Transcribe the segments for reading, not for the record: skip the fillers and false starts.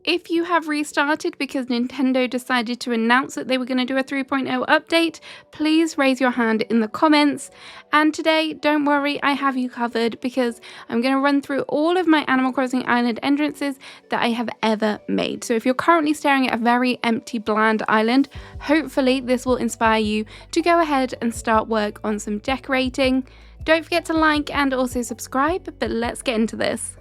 If you have restarted because Nintendo decided to announce that they were going to do a 3.0 update, please raise your hand in the comments. And today, don't worry, I have you covered because I'm going to run through all of my Animal Crossing island entrances that I have ever made. So if you're currently staring at a very empty, bland island, hopefully this will inspire you to go ahead and start work on some decorating. Don't forget to like and also subscribe, but let's get into this.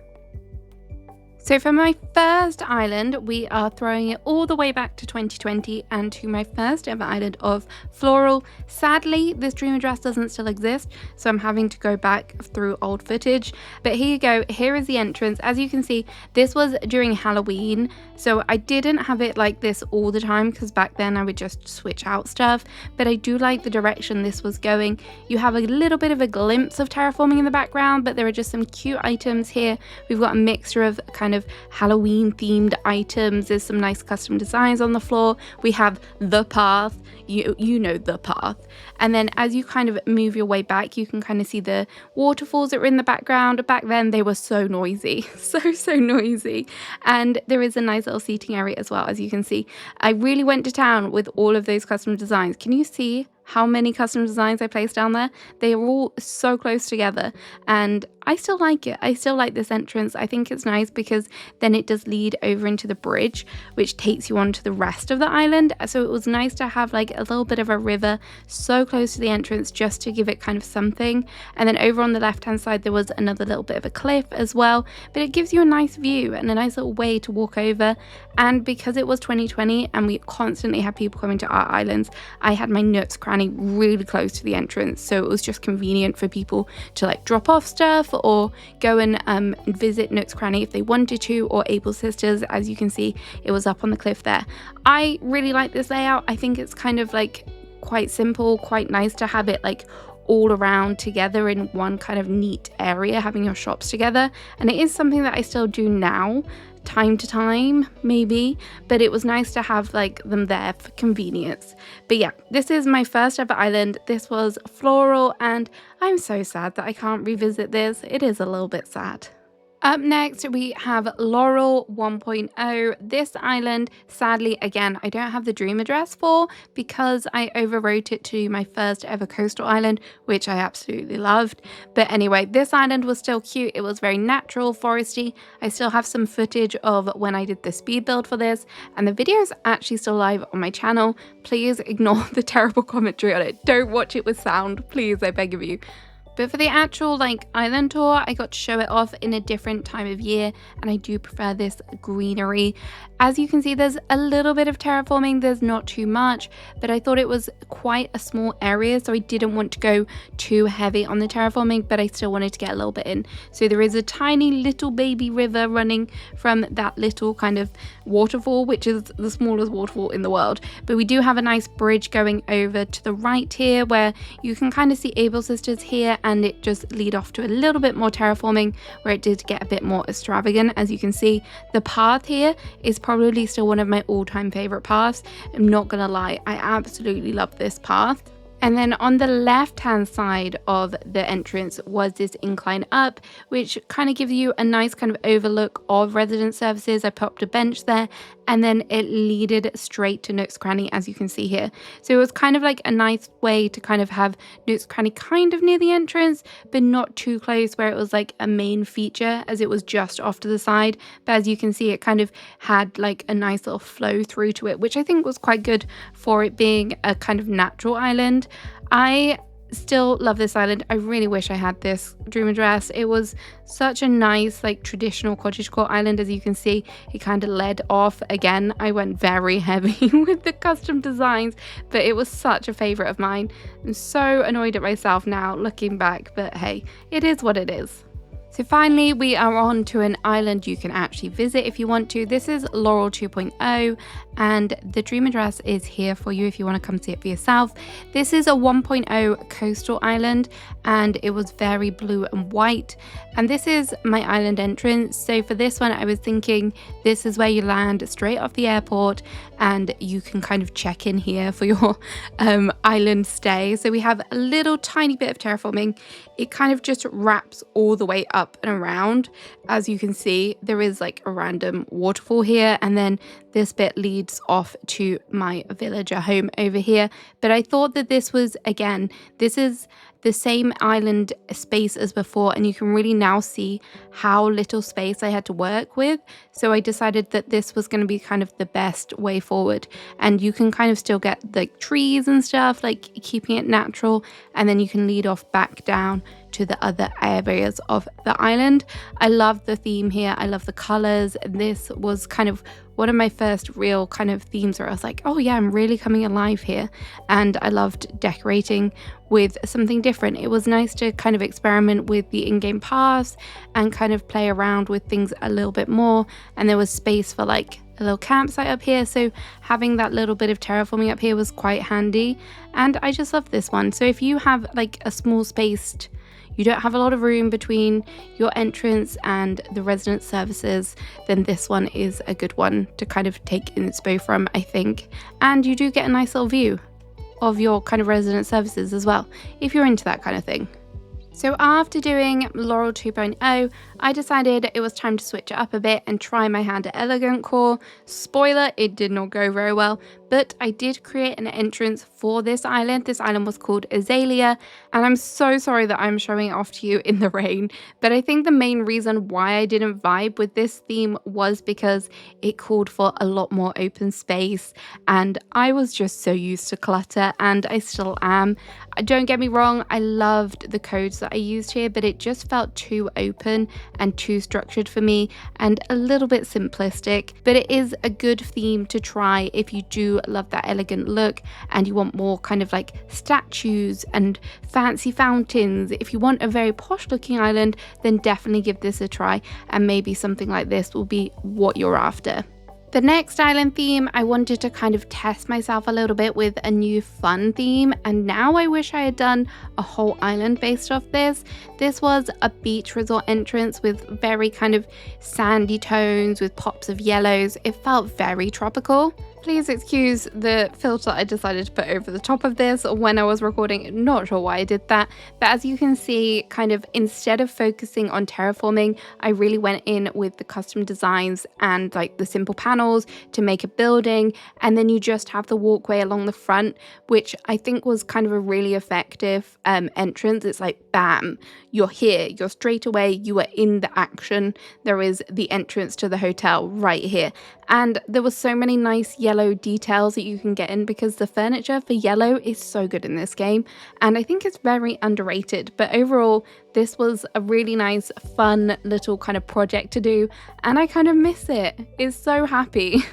So for my first island, we are throwing it all the way back to 2020 and to my first ever island of Floral. Sadly, this dream address doesn't still exist, so I'm having to go back through old footage. But here you go, here is the entrance. As you can see, this was during Halloween, so I didn't have it like this all the time because back then I would just switch out stuff, but I do like the direction this was going. You have a little bit of a glimpse of terraforming in the background, but there are just some cute items here. We've got a mixture of kind of Halloween themed items. There's some nice custom designs on the floor. We have the path, you know the path, and then as you kind of move your way back, you can kind of see the waterfalls that were in the background. Back then they were so noisy, so noisy. And there is a nice little seating area as well. As you can see, I really went to town with all of those custom designs. Can you see how many custom designs I placed down there? They are all so close together, and I still like it. I still like this entrance. I think it's nice because then it does lead over into the bridge, which takes you on to the rest of the island. So it was nice to have like a little bit of a river so close to the entrance just to give it kind of something. And then over on the left hand side, there was another little bit of a cliff as well, but it gives you a nice view and a nice little way to walk over. And because it was 2020 and we constantly had people coming to our islands, I had my nooks cranny really close to the entrance, so it was just convenient for people to like drop off stuff or go and visit Nook's Cranny if they wanted to, or Able Sisters. As you can see, it was up on the cliff there. I really like this layout. I think it's kind of like quite simple, quite nice to have it like all around together in one kind of neat area, having your shops together. And it is something that I still do now, time to time maybe, but it was nice to have like them there for convenience. But yeah, this is my first ever island. This was Floral, and I'm so sad that I can't revisit this. It is a little bit sad. Up next, we have Laurel 1.0. This island, sadly, again, I don't have the dream address for because I overwrote it to my first ever coastal island, which I absolutely loved. But anyway, this island was still cute. It was very natural, foresty. I still have some footage of when I did the speed build for this, and the video is actually still live on my channel. Please ignore the terrible commentary on it. Don't watch it with sound, please, I beg of you. But for the actual like island tour, I got to show it off in a different time of year, and I do prefer this greenery. As you can see, there's a little bit of terraforming, there's not too much, but I thought it was quite a small area, so I didn't want to go too heavy on the terraforming, but I still wanted to get a little bit in. So there is a tiny little baby river running from that little kind of waterfall, which is the smallest waterfall in the world. But we do have a nice bridge going over to the right here where you can kind of see Able Sisters here, and it just lead off to a little bit more terraforming where it did get a bit more extravagant. As you can see, the path here is probably still one of my all-time favorite paths. I'm not gonna lie, I absolutely love this path. And then on the left hand side of the entrance was this incline up, which kind of gives you a nice kind of overlook of resident services. I popped a bench there, and then it leaded straight to Nook's Cranny, as you can see here. So it was kind of like a nice way to kind of have Nook's Cranny kind of near the entrance, but not too close where it was like a main feature, as it was just off to the side. But as you can see, it kind of had like a nice little flow through to it, which I think was quite good for it being a kind of natural island. I still love this island. I really wish I had this dream address. It was such a nice like traditional cottagecore island. As you can see, it kind of led off. Again, I went very heavy with the custom designs, but it was such a favorite of mine. I'm so annoyed at myself now looking back, but hey, it is what it is. So finally, we are on to an island you can actually visit if you want to. This is Laurel 2.0, and the dream address is here for you if you want to come see it for yourself. This is a 1.0 coastal island, and it was very blue and white. And this is my island entrance. So for this one, I was thinking this is where you land straight off the airport, and you can kind of check in here for your island stay. So we have a little tiny bit of terraforming. It kind of just wraps all the way up up and around. As you can see, there is like a random waterfall here, and then this bit leads off to my villager home over here. But I thought that this was, again, this is the same island space as before, and you can really now see how little space I had to work with. So I decided that this was going to be kind of the best way forward, and you can kind of still get the trees and stuff, like keeping it natural, and then you can lead off back down to the other areas of the island. I love the theme here. I love the colors. This was kind of one of my first real kind of themes where I was like, oh yeah, I'm really coming alive here. And I loved decorating with something different. It was nice to kind of experiment with the in-game paths and kind of play around with things a little bit more. And there was space for like a little campsite up here, so having that little bit of terraforming up here was quite handy. And I just love this one. So if you have like a small spaced, you don't have a lot of room between your entrance and the resident services, then this one is a good one to kind of take inspo from, I think. And you do get a nice little view of your kind of resident services as well, if you're into that kind of thing. So after doing Laurel 2.0, I decided it was time to switch it up a bit and try my hand at elegant core. Spoiler, it did not go very well, but I did create an entrance for this island. This island was called Aelia, and I'm so sorry that I'm showing it off to you in the rain, but I think the main reason why I didn't vibe with this theme was because it called for a lot more open space, and I was just so used to clutter, and I still am. Don't get me wrong, I loved the codes that I used here, but it just felt too open and too structured for me and a little bit simplistic. But it is a good theme to try if you do love that elegant look and you want more kind of like statues and fancy fountains. If you want a very posh looking island, then definitely give this a try, and maybe something like this will be what you're after. The next island theme, I wanted to kind of test myself a little bit with a new fun theme, and now I wish I had done a whole island based off this. This was a beach resort entrance with very kind of sandy tones with pops of yellows. It felt very tropical. Please excuse the filter I decided to put over the top of this when I was recording. Not sure why I did that, but as you can see, kind of instead of focusing on terraforming, I really went in with the custom designs and like the simple panels to make a building, and then you just have the walkway along the front, which I think was kind of a really effective entrance. It's like bam, you're here, you're straight away, you are in the action. There is the entrance to the hotel right here, and there was so many nice yellow details that you can get in because the furniture for yellow is so good in this game, and I think it's very underrated. But overall, this was a really nice, fun little kind of project to do, and I kind of miss it. It's so happy.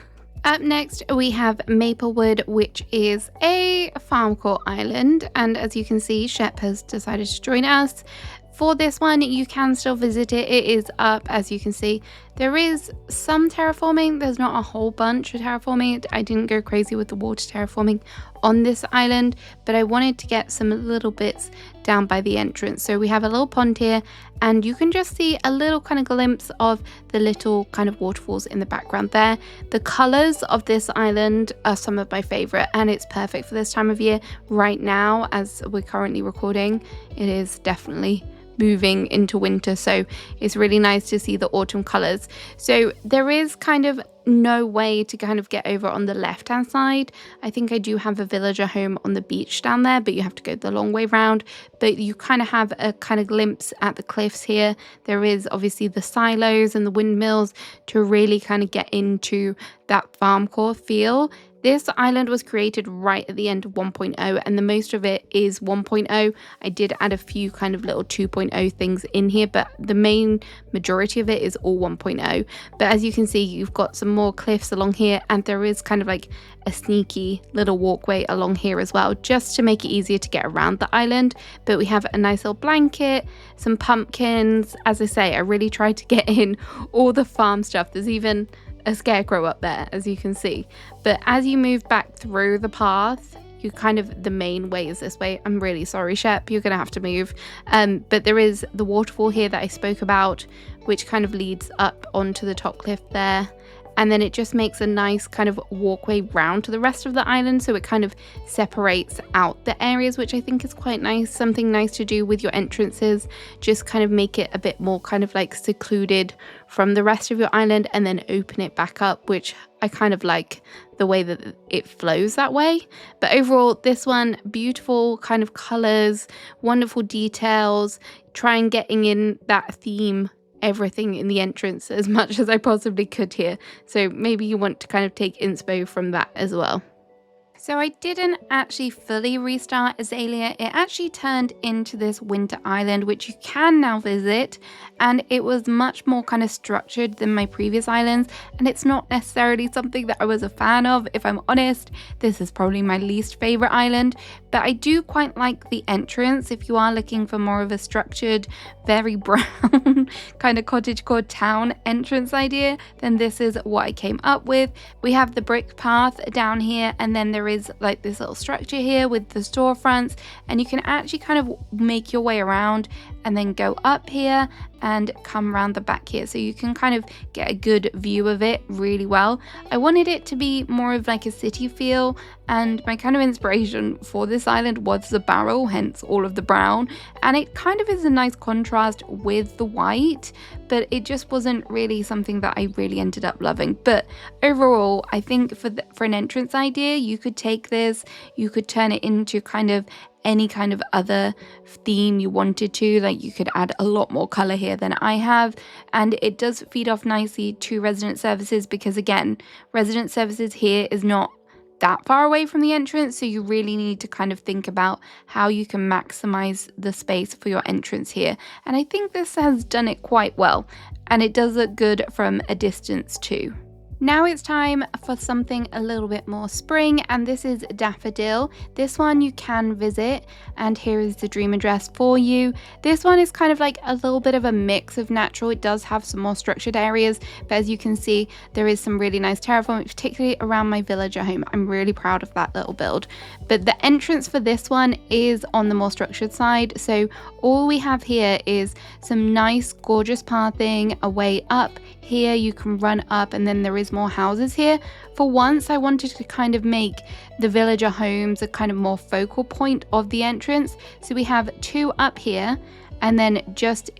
Up next, we have Maplewood, which is a farm core island, and as you can see, Shep has decided to join us. For this one, you can still visit it. It is up, as you can see. There is some terraforming. There's not a whole bunch of terraforming. I didn't go crazy with the water terraforming on this island, but I wanted to get some little bits down by the entrance. So we have a little pond here, and you can just see a little kind of glimpse of the little kind of waterfalls in the background there. The colors of this island are some of my favorite, and it's perfect for this time of year. Right now, as we're currently recording, it is definitely moving into winter, so it's really nice to see the autumn colors. So there is kind of no way to kind of get over on the left hand side. I think I do have a villager home on the beach down there, but you have to go the long way round. But you kind of have a kind of glimpse at the cliffs here. There is obviously the silos and the windmills to really kind of get into that farm core feel. This island was created right at the end of 1.0, and the most of it is 1.0. I did add a few kind of little 2.0 things in here, but the main majority of it is all 1.0. But as you can see, you've got some more cliffs along here, and there is kind of like a sneaky little walkway along here as well, just to make it easier to get around the island. But we have a nice little blanket, some pumpkins. As I say, I really tried to get in all the farm stuff. There's even a scarecrow up there, as you can see. But as you move back through the path, you kind of, the main way is this way. I'm really sorry, Shep, you're gonna have to move. But there is the waterfall here that I spoke about, which kind of leads up onto the top cliff there. and then it just makes a nice kind of walkway round to the rest of the island, so it kind of separates out the areas, which I think is quite nice. Something nice to do with your entrances, just kind of make it a bit more kind of like secluded from the rest of your island, and then open it back up, which I kind of like the way that it flows that way. But overall, this one, beautiful kind of colors, wonderful details, trying getting in that theme, everything in the entrance as much as I possibly could here. So maybe you want to kind of take inspo from that as well. So I didn't actually fully restart Aelia. It actually turned into this winter island, which you can now visit, and it was much more kind of structured than my previous islands, and it's not necessarily something that I was a fan of. If I'm honest, this is probably my least favorite island, but I do quite like the entrance. If you are looking for more of a structured, very brown kind of cottagecore town entrance idea, then this is what I came up with. We have the brick path down here, and then there is like this little structure here with the storefronts, and you can actually kind of make your way around and then go up here and come around the back here, so you can kind of get a good view of it really well. I wanted it to be more of like a city feel, and my kind of inspiration for this island was the barrel, hence all of the brown, and it kind of is a nice contrast with the white, but it just wasn't really something that I really ended up loving. But overall, I think for an entrance idea, you could take this, you could turn it into kind of any kind of other theme you wanted to. Like, you could add a lot more color here than I have, and it does feed off nicely to resident services, because again, resident services here is not that far away from the entrance, so you really need to kind of think about how you can maximize the space for your entrance here, and I think this has done it quite well, and it does look good from a distance too. Now it's time for something a little bit more spring, and this is Daffodil. This one you can visit, and here is the dream address for you. This one is kind of like a little bit of a mix of natural. It does have some more structured areas, but as you can see, there is some really nice terraforming, particularly around my villager home. I'm really proud of that little build. But the entrance for this one is on the more structured side, so all we have here is some nice gorgeous pathing, a way up. Here you can run up, and then there is more houses here. For once, I wanted to kind of make the villager homes a kind of more focal point of the entrance. So we have two up here, and then just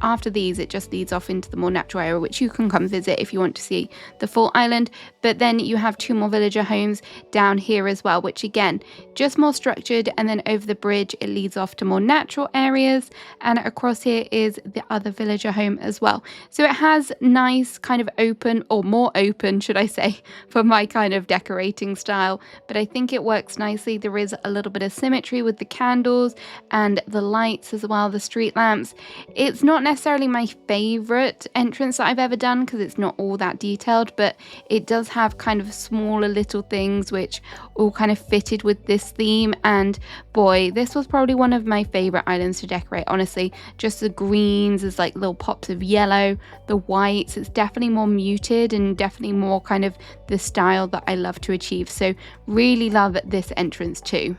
after these, it just leads off into the more natural area, which you can come visit if you want to see the full island. But then you have two more villager homes down here as well, which again, just more structured, and then over the bridge it leads off to more natural areas, and across here is the other villager home as well. So it has nice kind of open, or more open should I say, for my kind of decorating style, but I think it works nicely. There is a little bit of symmetry with the candles and the lights as well, the street lamps. It's not necessarily my favorite entrance that I've ever done, because it's not all that detailed, but it does have kind of smaller little things which all kind of fitted with this theme. And boy, this was probably one of my favorite islands to decorate, honestly. Just the greens, there's like little pops of yellow, the whites, it's definitely more muted and definitely more kind of the style that I love to achieve. So really love this entrance too.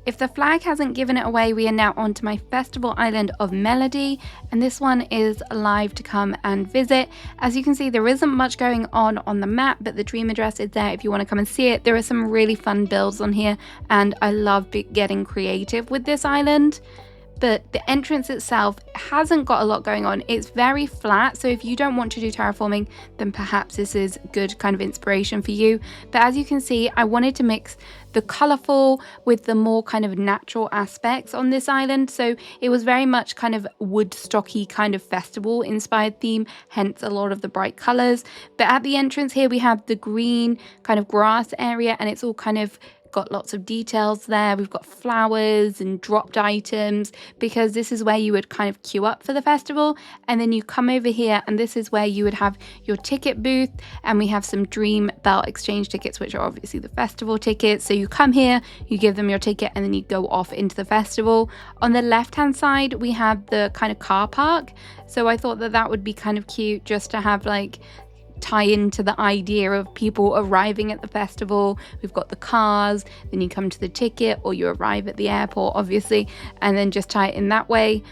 If the flag hasn't given it away, we are now on to my festival island of Melody, and this one is live to come and visit. As you can see, there isn't much going on the map, but the dream address is there if you want to come and see it. There are some really fun builds on here, and I love getting creative with this island. But the entrance itself hasn't got a lot going on. It's very flat, so if you don't want to do terraforming, then perhaps this is good kind of inspiration for you. But as you can see, I wanted to mix the colourful with the more kind of natural aspects on this island, so it was very much kind of Woodstocky kind of festival inspired theme, hence a lot of the bright colours. But at the entrance here we have the green kind of grass area, and it's all kind of got lots of details there. We've got flowers and dropped items, because this is where you would kind of queue up for the festival, and then you come over here and this is where you would have your ticket booth, and we have some dream belt exchange tickets, which are obviously the festival tickets. So you come here, you give them your ticket, and then you go off into the festival. On the left hand side we have the kind of car park, so I thought that would be kind of cute just to have like tie into the idea of people arriving at the festival. We've got the cars, then you come to the ticket, or you arrive at the airport, obviously, and then just tie it in that way.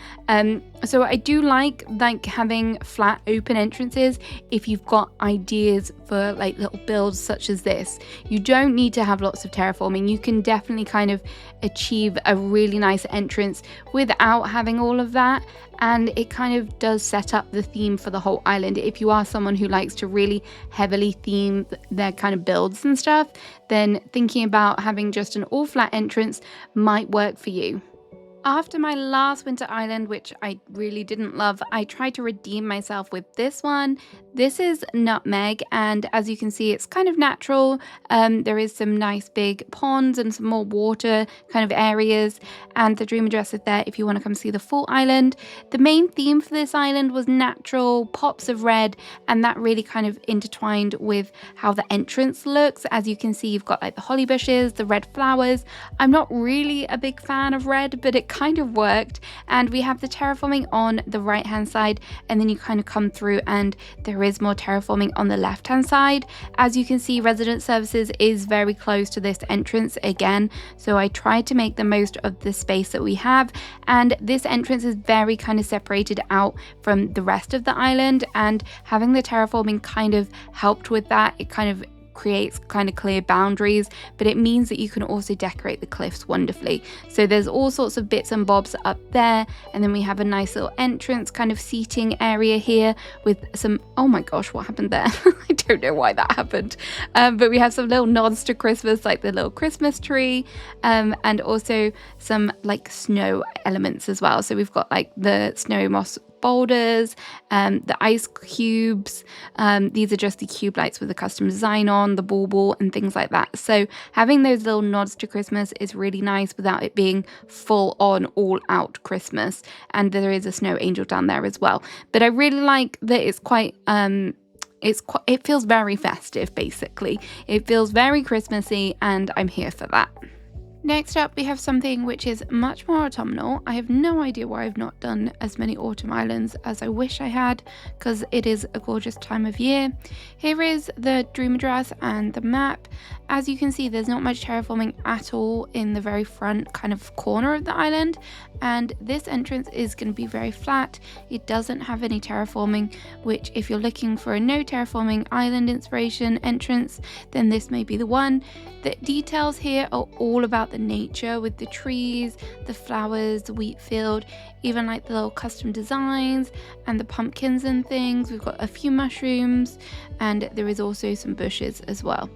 So I do like having flat open entrances if you've got ideas for like little builds such as this. You don't need to have lots of terraforming. You can definitely kind of achieve a really nice entrance without having all of that, and it kind of does set up the theme for the whole island. If you are someone who likes to really heavily theme their kind of builds and stuff, then thinking about having just an all flat entrance might work for you. After my last winter island, which I really didn't love, I tried to redeem myself with this one. This is Nutmeg, and as you can see, it's kind of natural. There is some nice big ponds and some more water kind of areas, and the dream address is there if you want to come see the full island. The main theme for this island was natural, pops of red, and that really kind of intertwined with how the entrance looks. As you can see, you've got like the holly bushes, the red flowers. I'm not really a big fan of red, but it kind of worked. And we have the terraforming on the right hand side, and then you kind of come through and there is more terraforming on the left hand side. As you can see, resident services is very close to this entrance again, so I tried to make the most of the space that we have, and this entrance is very kind of separated out from the rest of the island, and having the terraforming kind of helped with that. It kind of creates kind of clear boundaries, but it means that you can also decorate the cliffs wonderfully. So there's all sorts of bits and bobs up there, and then we have a nice little entrance kind of seating area here with some, oh my gosh, what happened there? I don't know why that happened, but we have some little nods to Christmas, like the little Christmas tree, and also some like snow elements as well. So we've got like the snow moss boulders, the ice cubes. These are just the cube lights with the custom design on, the bauble and things like that. So having those little nods to Christmas is really nice without it being full on all out Christmas. And there is a snow angel down there as well. But I really like that it's quite it feels very festive. Basically it feels very Christmassy, and I'm here for that. Next up, we have something which is much more autumnal. I have no idea why I've not done as many autumn islands as I wish I had, because it is a gorgeous time of year. Here is the dream address and the map. As you can see, there's not much terraforming at all in the very front kind of corner of the island, and this entrance is going to be very flat. It doesn't have any terraforming, which if you're looking for a no terraforming island inspiration entrance, then this may be the one. The details here are all about the nature, with the trees, the flowers, the wheat field, even like the little custom designs and the pumpkins and things. We've got a few mushrooms, and there is also some bushes as well.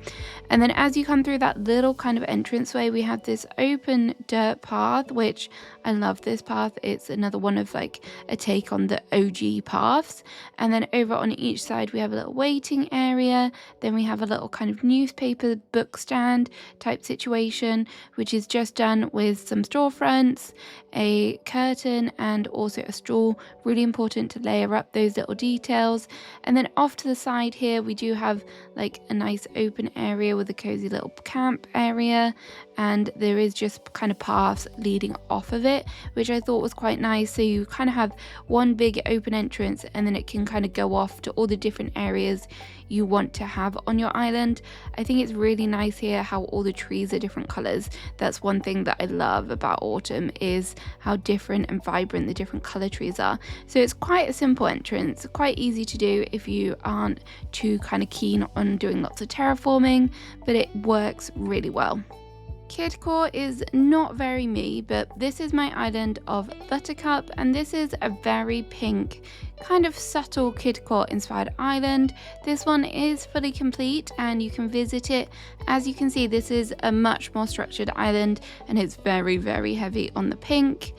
And then as you come through that little kind of entranceway, we have this open dirt path, which I love this path. It's another one of like a take on the OG paths. And then over on each side we have a little waiting area. Then we have a little kind of newspaper book stand type situation, which is just done with some storefronts, a curtain, and also a stool. Really important to layer up those little details. And then off to the side here we do have like a nice open area with a cozy little camp area, and there is just kind of paths leading off of it, which I thought was quite nice. So you kind of have one big open entrance, and then it can kind of go off to all the different areas you want to have on your island. I think it's really nice here how all the trees are different colors. That's one thing that I love about autumn, is how different and vibrant the different color trees are. So it's quite a simple entrance, quite easy to do if you aren't too kind of keen on doing lots of terraforming, but it works really well. Kidcore is not very me, but this is my island of Buttercup, and this is a very pink, kind of subtle kidcore inspired island. This one is fully complete and you can visit it. As you can see, this is a much more structured island, and it's very, very heavy on the pink.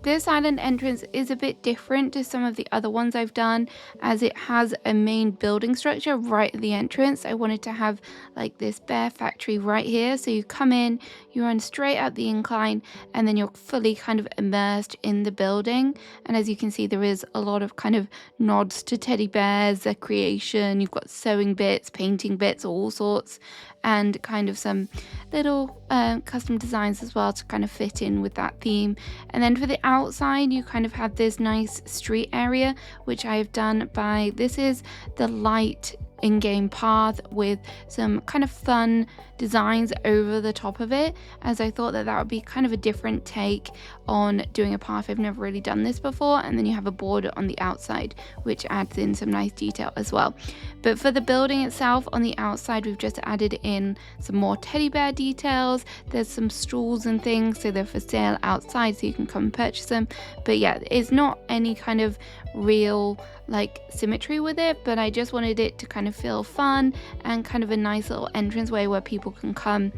This island entrance is a bit different to some of the other ones I've done, as it has a main building structure right at the entrance. I wanted to have like this bear factory right here, so you come in, you run straight up the incline, and then you're fully kind of immersed in the building. And as you can see, there is a lot of kind of nods to teddy bears, their creation. You've got sewing bits, painting bits, all sorts, and kind of some little custom designs as well to kind of fit in with that theme. And then for the outside, you kind of have this nice street area, which I've done by, this is the light in-game path with some kind of fun designs over the top of it, as I thought that that would be kind of a different take on doing a path. I've never really done this before. And then you have a border on the outside, which adds in some nice detail as well. But for the building itself, on the outside, we've just added in some more teddy bear details. There's some stools and things, so they're for sale outside, so you can come and purchase them. But yeah, it's not any kind of real like symmetry with it, but I just wanted it to kind of feel fun and kind of a nice little entranceway where people can come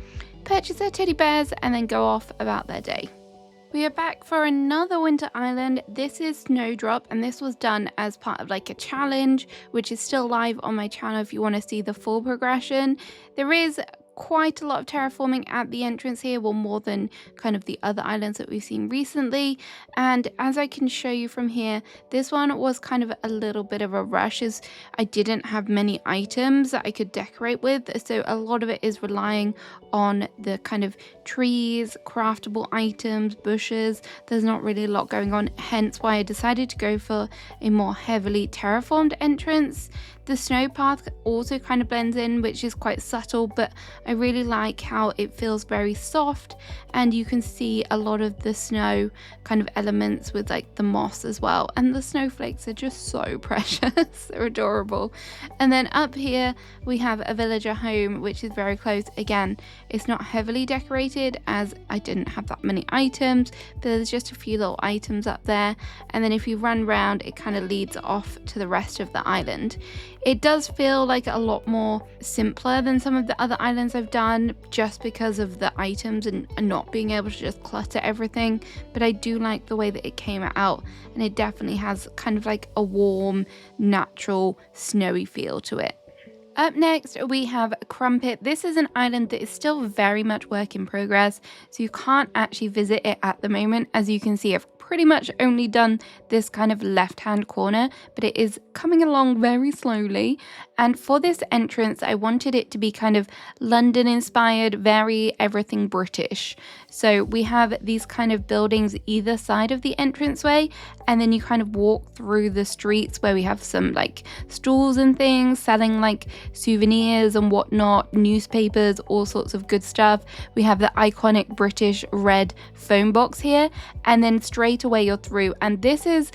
purchase their teddy bears and then go off about their day. We are back for another winter island. This is Snowdrop, and this was done as part of like a challenge, which is still live on my channel if you want to see the full progression. There is quite a lot of terraforming at the entrance here, well, more than kind of the other islands that we've seen recently. And as I can show you from here, this one was kind of a little bit of a rush, as I didn't have many items that I could decorate with, so a lot of it is relying on the kind of trees, craftable items, bushes. There's not really a lot going on, hence why I decided to go for a more heavily terraformed entrance. The snow path also kind of blends in, which is quite subtle, but I really like how it feels very soft, and you can see a lot of the snow kind of elements with like the moss as well, and the snowflakes are just so precious. They're adorable. And then up here we have a villager home, which is very close. Again, it's not heavily decorated as I didn't have that many items, but there's just a few little items up there, and then if you run around, it kind of leads off to the rest of the island. It does feel like a lot more simpler than some of the other islands I've done, just because of the items and not being able to just clutter everything, but I do like the way that it came out, and it definitely has kind of like a warm, natural, snowy feel to it. Up next, we have Crumpet. This is an island that is still very much work in progress, so you can't actually visit it at the moment. As you can see, I've pretty much only done this kind of left-hand corner, but it is coming along very slowly. And for this entrance, I wanted it to be kind of London inspired, very everything British. So we have these kind of buildings either side of the entranceway, and then you kind of walk through the streets where we have some like stalls and things selling like souvenirs and whatnot, newspapers, all sorts of good stuff. We have the iconic British red phone box here, and then straight away you're through, and this is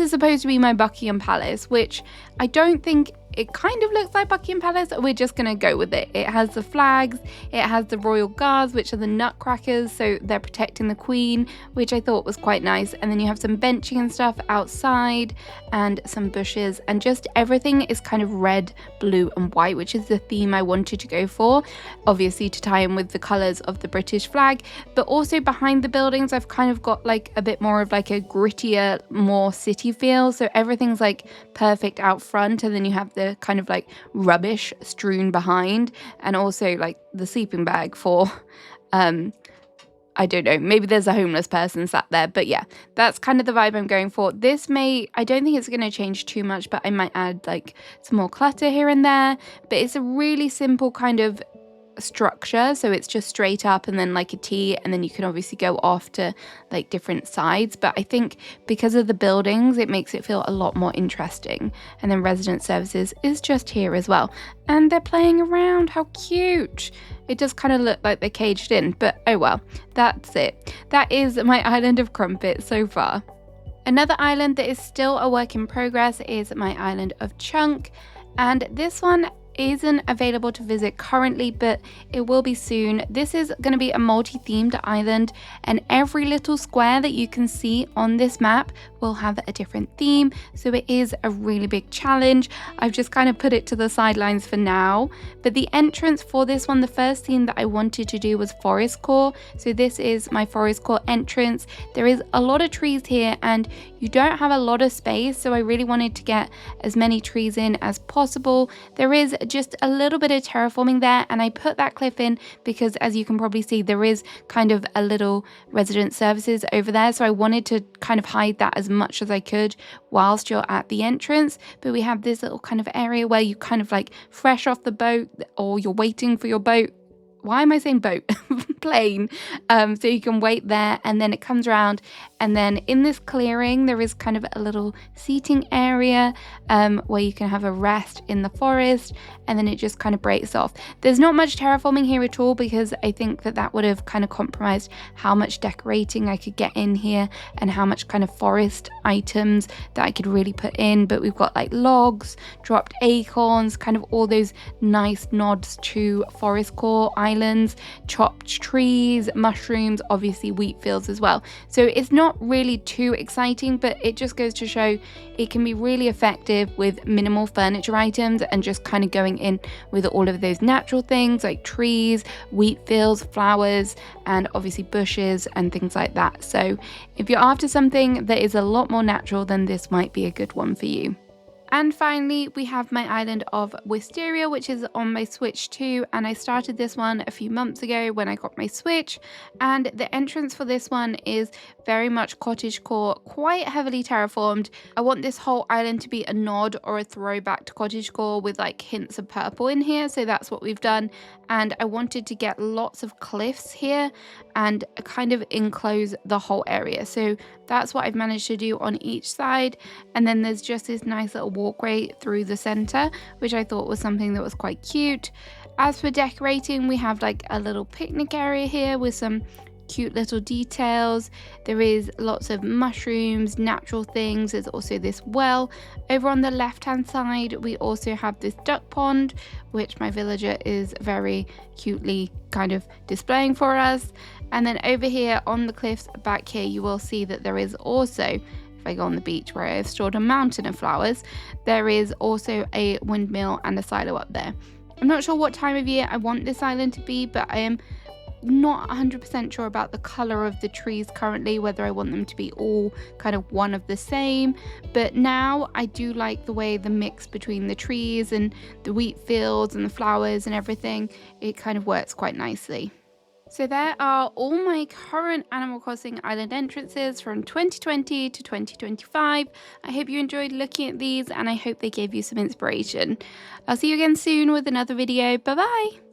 supposed to be my Buckingham Palace, which I don't think it kind of looks like Buckingham Palace. We're just going to go with it. It has the flags, it has the royal guards, which are the nutcrackers, so they're protecting the queen, which I thought was quite nice. And then you have some benching and stuff outside and some bushes, and just everything is kind of red, blue and white, which is the theme I wanted to go for, obviously to tie in with the colours of the British flag. But also behind the buildings I've kind of got like a bit more of like a grittier, more city feel, so everything's like perfect out front, and then you have the kind of like rubbish strewn behind, and also like the sleeping bag for I don't know, maybe there's a homeless person sat there, but yeah, that's kind of the vibe I'm going for. I don't think it's going to change too much, but I might add like some more clutter here and there, but it's a really simple kind of structure, so it's just straight up and then like a T, and then you can obviously go off to like different sides. But I think because of the buildings, it makes it feel a lot more interesting. And then resident services is just here as well, and they're playing around. How cute. It does kind of look like they're caged in, but oh well, that's it. That is my island of Crumpet so far. Another island that is still a work in progress is my island of Chunk, and this one isn't available to visit currently, but it will be soon. This is going to be a multi-themed island, and every little square that you can see on this map will have a different theme, so it is a really big challenge. I've just kind of put it to the sidelines for now, but the entrance for this one, the first theme that I wanted to do was forest core, so this is my forest core entrance. There is a lot of trees here and you don't have a lot of space, so I really wanted to get as many trees in as possible. There is just a little bit of terraforming there, and I put that cliff in because, as you can probably see, there is kind of a little resident services over there, so I wanted to kind of hide that as much as I could whilst you're at the entrance. But we have this little kind of area where you kind of like fresh off the boat, or you're waiting for your boat. Why am I saying boat? Plane. So you can wait there, and then it comes around, and then in this clearing there is kind of a little seating area area where you can have a rest in the forest, and then it just kind of breaks off. There's not much terraforming here at all because I think that would have kind of compromised how much decorating I could get in here and how much kind of forest items that I could really put in. But we've got like logs, dropped acorns, kind of all those nice nods to forest core islands, chopped trees, mushrooms, obviously wheat fields as well. So it's not really too exciting, but it just goes to show it can be really effective with minimal furniture items and just kind of going in with all of those natural things like trees, wheat fields, flowers, and obviously bushes and things like that. So if you're after something that is a lot more natural, then this might be a good one for you. And finally, we have my island of Wisteria, which is on my Switch too, and I started this one a few months ago when I got my Switch, and the entrance for this one is very much cottagecore, quite heavily terraformed. I want this whole island to be a nod or a throwback to cottagecore with like hints of purple in here, so that's what we've done. And I wanted to get lots of cliffs here and kind of enclose the whole area, so that's what I've managed to do on each side. And then there's just this nice little walkway through the center, which I thought was something that was quite cute. As for decorating, we have like a little picnic area here with some cute little details. There is lots of mushrooms, natural things. There's also this well. Over on the left hand side, we also have this duck pond, which my villager is very cutely kind of displaying for us. And then over here on the cliffs back here, you will see that there is also, if I go on the beach where I've stored a mountain of flowers, there is also a windmill and a silo up there. I'm not sure what time of year I want this island to be, but I am not 100% sure about the color of the trees currently, whether I want them to be all kind of one of the same. But now I do like the way the mix between the trees and the wheat fields and the flowers and everything, it kind of works quite nicely. So there are all my current Animal Crossing island entrances from 2020 to 2025. I hope you enjoyed looking at these and I hope they gave you some inspiration. I'll see you again soon with another video. Bye bye!